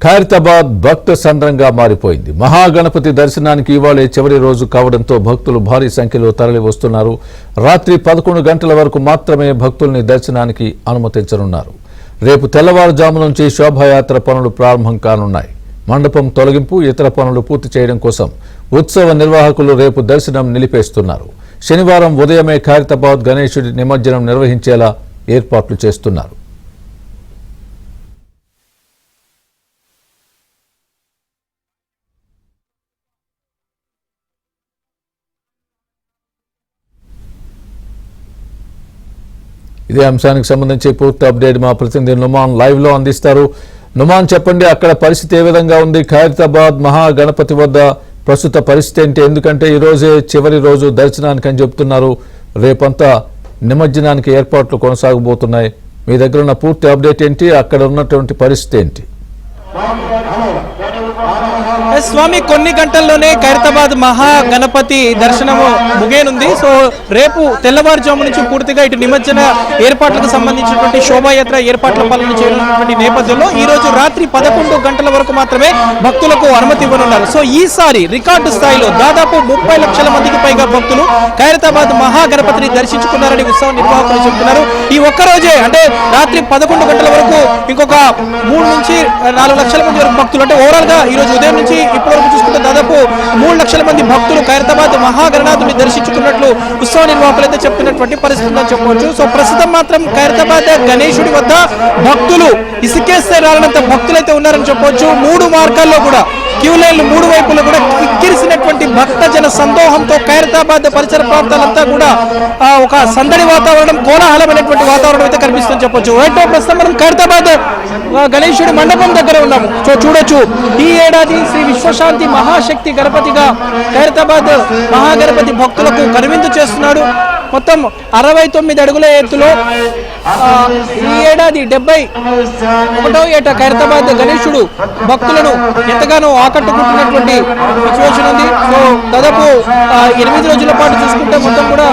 ఖైరతాబాద్ భక్త సంద్రంగా మారిపోయింది. మహాగణపతి దర్శనానికి ఇవాళ చివరి రోజు కావడంతో భక్తులు భారీ సంఖ్యలో తరలి వస్తున్నారు. రాత్రి 11 గంటల వరకు మాత్రమే భక్తుల్ని దర్శనానికి అనుమతించనున్నారు. రేపు తెల్లవారుజాము నుంచి శోభాయాత్ర పనులు ప్రారంభం కానున్నాయి. మండపం తొలగింపు, ఇతర పనులు పూర్తి చేయడం కోసం ఉత్సవ నిర్వాహకులు రేపు దర్శనం నిలిపేస్తున్నారు. శనివారం ఉదయమే ఖైరతాబాద్ గణేశుడి నిమజ్జనం నిర్వహించేలా ఏర్పాట్లు చేస్తున్నారు. ఇదే అంశానికి సంబంధించి పూర్తి అప్డేట్ మా ప్రతినిధి నుమాన్ లైవ్ లో అందిస్తారు. నుమాన్, చెప్పండి, అక్కడ పరిస్థితి ఏ విధంగా ఉంది? ఖైరతాబాద్ మహాగణపతి వద్ద ప్రస్తుత పరిస్థితి ఏంటి? ఎందుకంటే ఈ రోజే చివరి రోజు దర్శనానికి అని చెప్తున్నారు. రేపంతా నిమజ్జనానికి ఏర్పాట్లు కొనసాగబోతున్నాయి. మీ దగ్గర ఉన్న పూర్తి అప్డేట్ ఏంటి? అక్కడ ఉన్నటువంటి పరిస్థితి ఏంటి? స్వామి, కొన్ని గంటల్లోనే ఖైరతాబాద్ మహాగణపతి దర్శనము ముగియనుంది. సో రేపు తెల్లవారుజాము నుంచి పూర్తిగా ఇటు నిమజ్జన ఏర్పాట్లకు సంబంధించినటువంటి శోభాయాత్ర ఏర్పాట్ల పాలన చేయనున్నటువంటి నేపథ్యంలో ఈ రోజు రాత్రి 11 గంటల వరకు మాత్రమే భక్తులకు అనుమతి ఇవ్వనున్నారు. సో ఈసారి రికార్డు స్థాయిలో దాదాపు 30 లక్షల మందికి పైగా భక్తులు ఖైరతాబాద్ మహాగణపతిని దర్శించుకున్నారని ఉత్సవ నిర్వాహకులు చెబుతున్నారు. ఈ ఒక్కరోజే అంటే రాత్రి 11 గంటల వరకు ఇంకొక 3 నుంచి 4 లక్షల మంది వరకు భక్తులు, అంటే ఓవరాల్ గా ఈ రోజు ఉదయం నుంచి ఇప్పటివరకు చూసుకుంటే దాదాపు 3 లక్షల మంది భక్తులు ఖైరతాబాద్ మహాగణనాథుని దర్శించుకున్నట్లు ఉత్సవ నిర్వాహకులు అయితే చెప్తున్నటువంటి పరిస్థితి అని చెప్పవచ్చు. సో ప్రస్తుతం మాత్రం ఖైరతాబాద్ గణేశుడి వద్ద భక్తులు ఇసుకేస్తే రాలనంత భక్తులైతే ఉన్నారని చెప్పవచ్చు. 3 మార్గాల్లో కూడా క్యూ లైన్లు 3 వైపులు కూడా కిక్కిరిసినటువంటి భక్తజన సందోహంతో ఖైరతాబాద్ పరిసర ప్రాంతాలంతా కూడా ఒక సందడి వాతావరణం, కోలాహలమైనటువంటి వాతావరణం అయితే కనిపిస్తుందని చెప్పొచ్చు. రైట్, ప్రస్తుతం మనం ఖైరతాబాద్ గణేశుడి మండపం దగ్గర ఉన్నాము. సో చూడొచ్చు, ఈ ఏడాది శ్రీ విశ్వశాంతి మహాశక్తి గణపతిగా ఖైరతాబాద్ మహాగణపతి భక్తులకు కనువిందు చేస్తున్నాడు. మొత్తం 69 అడుగుల ఎత్తులో ఈ ఏడాది 71వ ఏట ఖైరతాబాద్ గణేశుడు భక్తులను ఎంతగానో ఆకట్టుకుంటున్నటువంటి సిచ్యువేషన్ ఉంది. సో దాదాపు 8 రోజుల పాటు చూసుకుంటే మొత్తం కూడా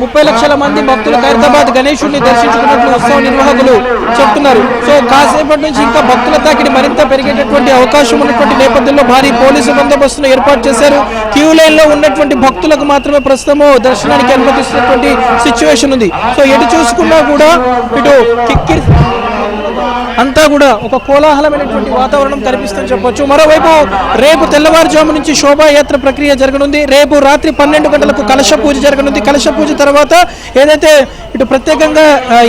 30 లక్షల మంది భక్తులు ఖైరతాబాద్ గణేశుడిని దర్శించుకున్నట్లు ఉత్సవ నిర్వాహకులు చెప్తున్నారు. సో కాసేపటి నుంచి ఇంకా భక్తుల తాకిడి మరింత పెరిగేటటువంటి అవకాశం ఉన్నటువంటి నేపథ్యంలో భారీ పోలీసు బందోబస్తును ఏర్పాటు చేశారు. క్యూ లైన్ లో ఉన్నటువంటి భక్తులకు మాత్రమే ప్రస్తుతము దర్శనానికి అనుమతిస్తున్నటువంటి సిచ్యువేషన్ ఉంది. సో ఎటు చూసుకున్నా కూడా ఇటు కిక్కిరి అంతా కూడా ఒక కోలాహలమైనటువంటి వాతావరణం కనిపిస్తుందని చెప్పొచ్చు. మరోవైపు రేపు తెల్లవారుజాము నుంచి శోభాయాత్ర ప్రక్రియ జరగనుంది. రేపు రాత్రి 12 గంటలకు కలశ పూజ జరగనుంది. కలశ పూజ తర్వాత ఏదైతే ఇటు ప్రత్యేకంగా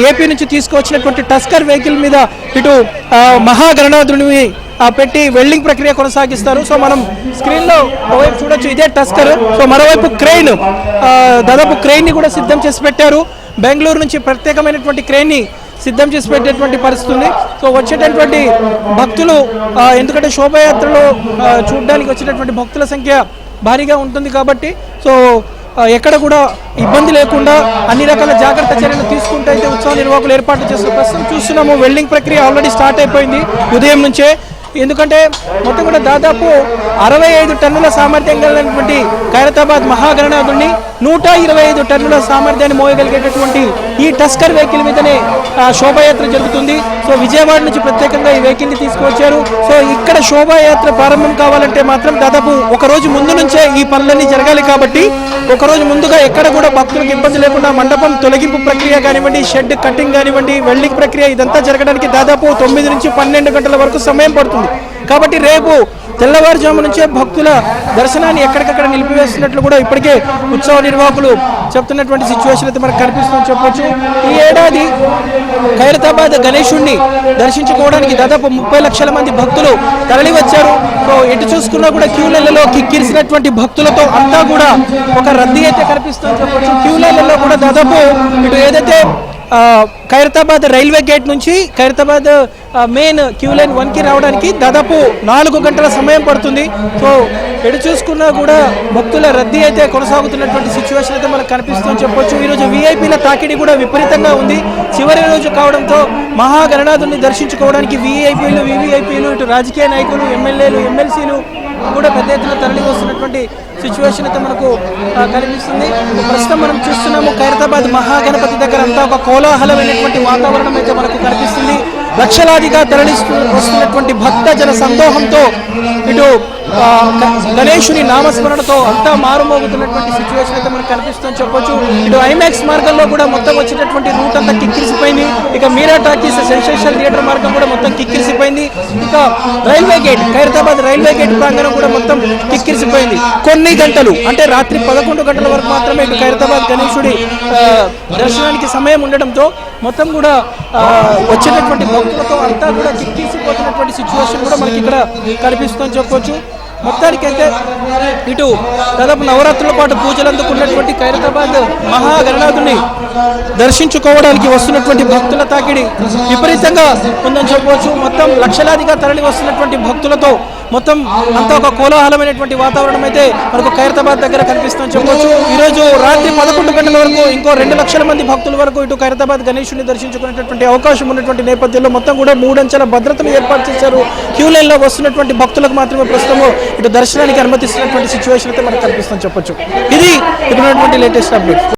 ఏపీ నుంచి తీసుకువచ్చినటువంటి టస్కర్ వెహికల్ మీద ఇటు మహాగణనాథుని పెట్టి వెల్డింగ్ ప్రక్రియ కొనసాగిస్తారు. సో మనం స్క్రీన్ లో ఒకవైపు చూడొచ్చు, ఇదే టస్కర్. సో మరోవైపు క్రెయిన్, దాదాపు క్రెయిన్ ని కూడా సిద్ధం చేసి పెట్టారు. బెంగళూరు నుంచి ప్రత్యేకమైనటువంటి క్రెయిన్ ని సిద్ధం చేసి పెట్టేటువంటి పరిస్థితి ఉంది. సో వచ్చేటటువంటి భక్తులు, ఎందుకంటే శోభాయాత్రలో చూడడానికి వచ్చేటటువంటి భక్తుల సంఖ్య భారీగా ఉంటుంది కాబట్టి సో ఎక్కడ కూడా ఇబ్బంది లేకుండా అన్ని రకాల జాగ్రత్త చర్యలు తీసుకుంటూ అయితే ఉత్సవ నిర్వాహకులు ఏర్పాటు చేస్తారు. ప్రస్తుతం చూస్తున్నాము, వెల్డింగ్ ప్రక్రియ ఆల్రెడీ స్టార్ట్ అయిపోయింది ఉదయం నుంచే. ఎందుకంటే మొత్తం కూడా దాదాపు 65 టన్నుల సామర్థ్యం కలిగినటువంటి ఖైరతాబాద్ మహాగణనాథుడిని 125 టన్నుల సామర్థ్యాన్ని మోయగలిగేటటువంటి ఈ టస్కర్ వెహికల్ మీదనే శోభాయాత్ర జరుగుతుంది. సో విజయవాడ నుంచి ప్రత్యేకంగా ఈ వెహికల్ ని తీసుకువచ్చారు. సో ఇక్కడ శోభాయాత్ర ప్రారంభం కావాలంటే మాత్రం దాదాపు ఒక రోజు ముందు నుంచే ఈ పనులన్నీ జరగాలి కాబట్టి ఒక రోజు ముందుగా ఎక్కడ కూడా భక్తులకు ఇబ్బంది లేకుండా మండపం తొలగింపు ప్రక్రియ కానివ్వండి, షెడ్ కటింగ్ కానివ్వండి, వెల్డింగ్ ప్రక్రియ ఇదంతా జరగడానికి దాదాపు 9 నుంచి 12 గంటల వరకు సమయం పడుతుంది. కాబట్టి రేపు తెల్లవారుజాము నుంచే భక్తుల దర్శనాన్ని ఎక్కడికక్కడ నిలిపివేస్తున్నట్లు కూడా ఇప్పటికే ఉత్సవ నిర్వాహకులు చెప్తున్నటువంటి సిచ్యువేషన్ అయితే మనకు కనిపిస్తుందని చెప్పొచ్చు. ఈ ఏడాది ఖైరతాబాద్ గణేశుడిని దర్శించుకోవడానికి దాదాపు 30 లక్షల మంది భక్తులు తరలి వచ్చారు. సో ఎటు చూసుకున్నా కూడా క్యూ లైన్లలో కిక్కిరిసినటువంటి భక్తులతో అంతా కూడా ఒక రద్దీ అయితే కనిపిస్తుందని చెప్పొచ్చు. క్యూ లైన్లలో కూడా దాదాపు ఇటు ఏదైతే ఖైరతాబాద్ రైల్వే గేట్ నుంచి ఖైరతాబాద్ మెయిన్ క్యూ లైన్ 1కి రావడానికి దాదాపు 4 గంటల సమయం పడుతుంది. సో ఎటు చూసుకున్నా కూడా భక్తుల రద్దీ అయితే కొనసాగుతున్నటువంటి సిచ్యువేషన్ అయితే మనకు కనిపిస్తుందని చెప్పొచ్చు. ఈరోజు వీఐపీల తాకిడి కూడా విపరీతంగా ఉంది. చివరి రోజు కావడంతో మహాగణనాథుని దర్శించుకోవడానికి వీఐపీలు, వివిఐపీలు, ఇటు రాజకీయ నాయకులు, ఎమ్మెల్యేలు, ఎమ్మెల్సీలు కూడా పెద్ద ఎత్తున తరలి వస్తున్నటువంటి సిచ్యువేషన్ అయితే మనకు కనిపిస్తుంది. ప్రస్తుతం మనం చూస్తున్నాము ఖైరతాబాద్ మహాగణపతి దగ్గర అంతా ఒక కోలాహలమైనటువంటి వాతావరణం అయితే మనకు కనిపిస్తుంది. లక్షలాదిగా వస్తున్నటువంటి భక్త జన సందోహంతో ఇటు గణేశుని నామస్మరణతో అంతా మారుమోగుతున్నటువంటి సిచ్యువేషన్ అయితే మనకు కనిపిస్తుందని చెప్పొచ్చు. ఇటు ఐమాక్స్ మార్గంలో కూడా మొత్తం వచ్చేటటువంటి రూట్ అంతా కిక్కిరిసిపోయింది. ఇక మీరా టాకీస్ సెన్సేషన్ థియేటర్ మార్గం కూడా మొత్తం కిక్కిరిసిపోయింది. ఇంకా railway gate Khairatabad railway gate ప్రాంగణం కూడా మొత్తం కిక్కిరిసిపోయింది. కొన్ని గంటలు అంటే రాత్రి 11 గంటల వరకు మాత్రమే ఇటు ఖైరతాబాద్ గణేశుడి దర్శనానికి సమయం ఉండడంతో మొత్తం కూడా వచ్చేటటువంటి భక్తులతో అంతా కూడా కిక్కిరిసిపోతున్నటువంటి సిచ్యువేషన్ కూడా మనకి ఇక్కడ కనిపిస్తుందని చెప్పొచ్చు. మొత్తానికైతే ఇటు దాదాపు నవరాత్రుల పాటు పూజలు అందుకున్నటువంటి ఖైరతాబాద్ మహాగణనాథుని దర్శించుకోవడానికి వస్తున్నటువంటి భక్తుల తాకిడి విపరీతంగా ఉందని చెప్పవచ్చు. మొత్తం లక్షలాదిగా తరలి వస్తున్నటువంటి భక్తులతో మొత్తం అంతా ఒక కోలాహలమైనటువంటి వాతావరణం అయితే మనకు ఖైరతాబాద్ దగ్గర కనిపిస్తుందని చెప్పవచ్చు. ఈరోజు రాత్రి 11 గంటల వరకు ఇంకో 2 లక్షల మంది భక్తుల వరకు ఇటు ఖైరతాబాద్ గణేశుని దర్శించుకునేటటువంటి అవకాశం ఉన్నటువంటి నేపథ్యంలో మొత్తం కూడా 3 అంచెల భద్రతను ఏర్పాటు చేశారు. క్యూ లైన్లో వస్తున్నటువంటి భక్తులకు మాత్రమే ప్రస్తుతం ఇటు దర్శనానికి అనుమతిస్తున్నటువంటి సిచ్యువేషన్ అయితే మనకు కనిపిస్తుందని చెప్పొచ్చు. ఇది ఇప్పుడున్నటువంటి లేటెస్ట్ అప్డేట్.